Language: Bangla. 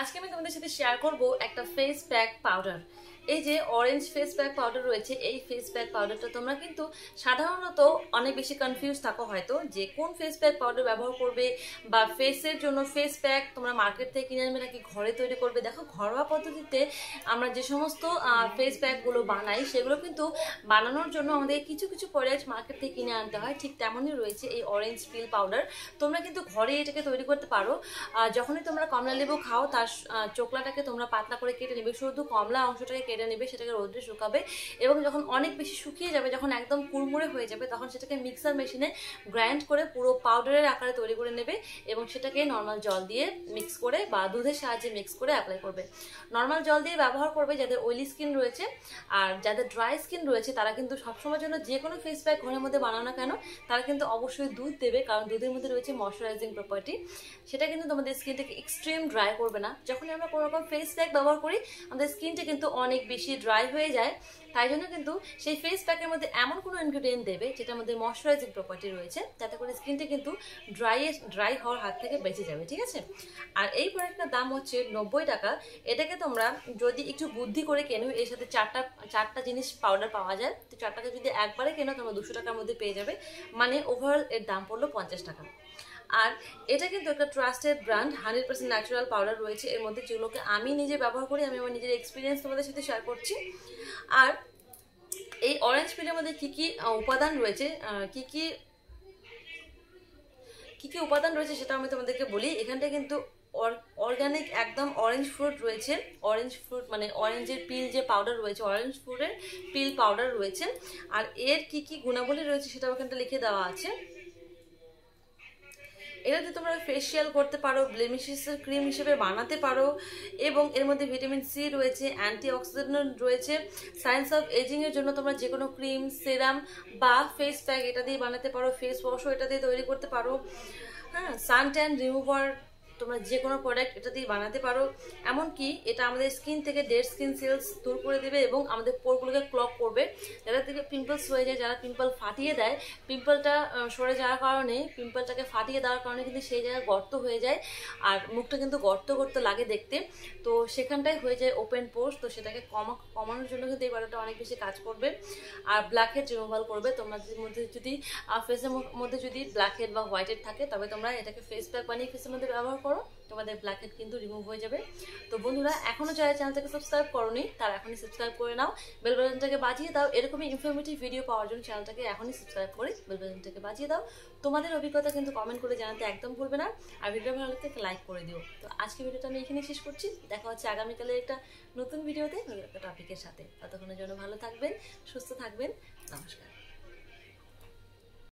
আজকে আমি তোমাদের সাথে শেয়ার করব একটা ফেস প্যাক পাউডার। এই যে অরেঞ্জ ফেস প্যাক পাউডার রয়েছে, এই ফেস প্যাক পাউডারটা তোমরা কিন্তু সাধারণত অনেক বেশি কনফিউজ থাকো হয়তো যে কোন ফেস প্যাক পাউডার ব্যবহার করবে বা ফেসের জন্য ফেস প্যাক তোমরা মার্কেট থেকে কিনে আনবে নাকি ঘরে তৈরি করবে। দেখো, ঘরোয়া পদ্ধতিতে আমরা যে সমস্ত ফেস প্যাকগুলো বানাই সেগুলো কিন্তু বানানোর জন্য আমাদের কিছু কিছু প্রোডাক্ট মার্কেট থেকে কিনে আনতে হয়। ঠিক তেমনই রয়েছে এই অরেঞ্জ পিল পাউডার। তোমরা কিন্তু ঘরে এটাকে তৈরি করতে পারো। যখনই তোমরা কমলা লেবু খাও তার চোকলাটাকে তোমরা পাতলা করে কেটে নেবে, শুধু কমলা অংশটাকে কেটে নেবে, সেটাকে রোদে শুকাবে এবং যখন অনেক বেশি শুকিয়ে যাবে, যখন একদম কুড়মুড়ে হয়ে যাবে, তখন সেটাকে মিক্সার মেশিনে গ্রাইন্ড করে পুরো পাউডারের আকারে তৈরি করে নেবে এবং সেটাকে নর্মাল জল দিয়ে মিক্স করে বা দুধের সাহায্যে মিক্স করে অ্যাপ্লাই করবে। নর্মাল জল দিয়ে ব্যবহার করবে যাদের অয়েলি স্কিন রয়েছে, আর যাদের ড্রাই স্কিন রয়েছে তারা কিন্তু সবসময়ের জন্য যে কোনো ফেস প্যাক ঘরের মধ্যে বানাও না কেন তারা কিন্তু অবশ্যই দুধ দেবে, কারণ দুধের মধ্যে রয়েছে ময়শ্চারাইজিং প্রপার্টি। সেটা কিন্তু তোমাদের স্কিনটাকে এক্সট্রিম ড্রাই করবে না। যখনই আমরা কোনো রকম ফেস প্যাক ব্যবহার করি আমাদের স্কিনটা কিন্তু অনেক বেশি ড্রাই হয়ে যায়, তাই জন্য কিন্তু সেই ফেস প্যাকের মধ্যে এমন কোনো ইনগ্রিডিয়েন্ট দেবে যেটার মধ্যে ময়শ্চারাইজিং প্রপার্টি রয়েছে, যাতে করে স্কিনটা কিন্তু ড্রাই হওয়ার হাত থেকে বেঁচে যাবে। ঠিক আছে, আর এই প্রোডাক্টটার দাম হচ্ছে 90 টাকা। এটাকে তোমরা যদি একটু বুদ্ধি করে কেনো, এর সাথে চারটা জিনিস পাউডার পাওয়া যায়, তো চারটাকে যদি একবারে কেনো তোমরা 200 টাকার মধ্যে পেয়ে যাবে, মানে ওভারঅল এর দাম পড়লো 50 টাকা। আর এটা কিন্তু একটা ট্রাস্টেড ব্র্যান্ড, 100% ন্যাচারাল পাউডার রয়েছে এর মধ্যে, যেগুলোকে আমি নিজে ব্যবহার করি, আমি আমার নিজের এক্সপিরিয়েন্স তোমাদের সাথে শেয়ার করছি। আর এই অরেঞ্জ পিলের মধ্যে কি কি উপাদান রয়েছে, কি কি উপাদান রয়েছে সেটা আমি তোমাদেরকে বলি। এখানটা কিন্তু অর্গানিক একদম অরেঞ্জ ফ্রুট রয়েছে, অরেঞ্জ ফ্রুট মানে অরেঞ্জের পিল যে পাউডার রয়েছে, অরেঞ্জ ফ্রুটের পিল পাউডার রয়েছে। আর এর কি কি গুণাবলী রয়েছে সেটা ওখানটা লিখে দেওয়া আছে। এটাতে তোমরা ফেসিয়াল করতে পারো, ব্লেমিশেসের ক্রিম হিসেবে বানাতে পারো, এবং এর মধ্যে ভিটামিন সি রয়েছে, অ্যান্টিঅক্সিডেন্ট রয়েছে। সায়েন্স অফ এজিং এর জন্য তোমরা যে কোনো ক্রিম, সেরাম বা ফেস প্যাক এটা দিয়ে বানাতে পারো, ফেস ওয়াশও এটা দিয়ে তৈরি করতে পারো। হ্যাঁ, সান ট্যান রিমুভার তোমরা যে কোনো প্রোডাক্ট এটা দিয়ে বানাতে পারো। এমনকি এটা আমাদের স্কিন থেকে ডেড স্কিন সেলস দূর করে দেবে এবং আমাদের পোরগুলোকে ক্লগ করবে। যাদের থেকে পিম্পলস হয়ে যায়, যারা পিম্পল ফাটিয়ে দেয়, পিম্পলটা সরে যাওয়ার কারণে, পিম্পলটাকে ফাটিয়ে দেওয়ার কারণে কিন্তু সেই জায়গায় গর্ত হয়ে যায় আর মুখটা কিন্তু গর্ত গর্ত লাগে দেখতে, তো সেখানটায় হয়ে যায় ওপেন পোর্স। তো সেটাকে কমানোর জন্য কিন্তু এই প্রোডাক্টটা অনেক বেশি কাজ করবে। আর ব্ল্যাক হেড রিমুভাল করবে। তোমাদের মধ্যে যদি ফেসের মধ্যে যদি ব্ল্যাক হেড বা হোয়াইট হেড থাকে তবে তোমরা এটাকে ফেস প্যাক বানিয়ে ফেসের মধ্যে ব্যবহার করো, তোমাদের ব্ল্যাক হেড কিন্তু রিমুভ হয়ে যাবে। তো বন্ধুরা, এখনো যারা চ্যানেলটাকে সাবস্ক্রাইব করোনি তারা এখনই সাবস্ক্রাইব করে নাও, বেল বাটনটাকে বাজিয়ে দাও। এরকমই ইনফরমেটিভ ভিডিও পাওয়ার জন্য চ্যানেলটাকে এখনই সাবস্ক্রাইব করে বেল বাটনটাকে বাজিয়ে দাও। তোমাদের অভিজ্ঞতা কিন্তু কমেন্ট করে জানাতে একদম ভুলবে না, আর ভিডিও ভালো লাগলে লাইক করে দিও। তো আজকে ভিডিওটা আমি এখানে শেষ করছি, দেখা হচ্ছে আগামীকালের একটা নতুন ভিডিওতে, নতুন একটা টপিকের সাথে। ততক্ষণের জন্য ভালো থাকবেন, সুস্থ থাকবেন, নমস্কার।